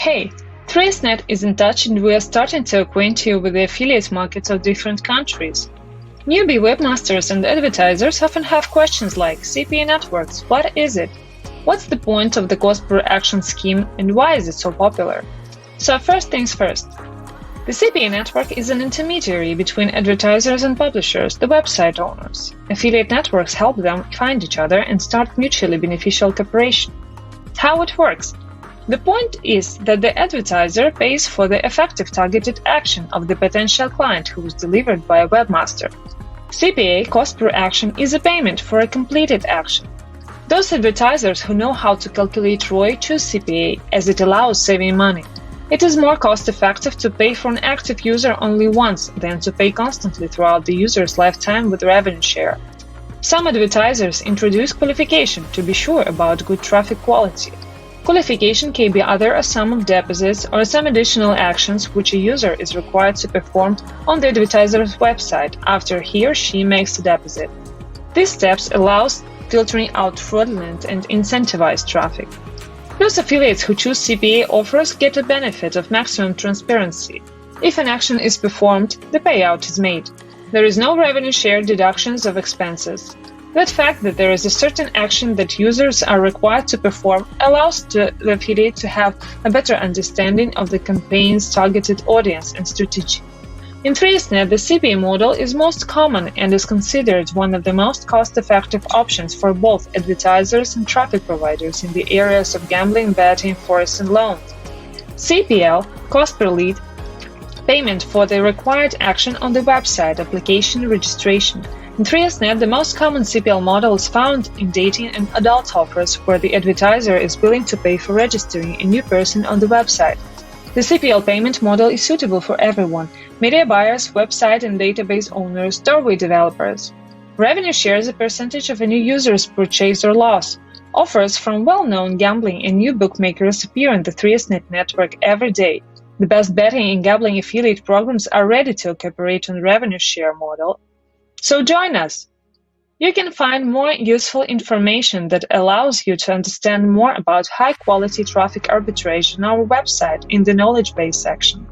Hey, 3SNet is in touch and we are starting to acquaint you with the affiliate markets of different countries. Newbie webmasters and advertisers often have questions like CPA Networks, what is it? What's the point of the cost per action scheme and why is it so popular? So first things first. The CPA network is an intermediary between advertisers and publishers, the website owners. Affiliate networks help them find each other and start mutually beneficial cooperation. How it works? The point is that the advertiser pays for the effective targeted action of the potential client who is delivered by a webmaster. CPA, cost per action, is a payment for a completed action. Those advertisers who know how to calculate ROI choose CPA as it allows saving money. It is more cost-effective to pay for an active user only once than to pay constantly throughout the user's lifetime with revenue share. Some advertisers introduce qualification to be sure about good traffic quality. Qualification can be either a sum of deposits or some additional actions which a user is required to perform on the advertiser's website after he or she makes a deposit. These steps allows filtering out fraudulent and incentivized traffic. Those affiliates who choose CPA offers get a benefit of maximum transparency. If an action is performed, the payout is made. There is no revenue share deductions of expenses. That fact that there is a certain action that users are required to perform allows the affiliate to have a better understanding of the campaign's targeted audience and strategy. In 3SNet, the CPA model is most common and is considered one of the most cost-effective options for both advertisers and traffic providers in the areas of gambling, betting, forex, and loans. CPL, cost per lead, payment for the required action on the website, application, registration. In 3SNet, the most common CPL model is found in dating and adult offers where the advertiser is willing to pay for registering a new person on the website. The CPL payment model is suitable for everyone: media buyers, website and database owners, doorway developers. Revenue share is a percentage of a new user's purchase or loss. Offers from well-known gambling and new bookmakers appear in the 3SNet network every day. The best betting and gambling affiliate programs are ready to cooperate on revenue share model. So join us! You can find more useful information that allows you to understand more about high-quality traffic arbitrage on our website in the knowledge base section.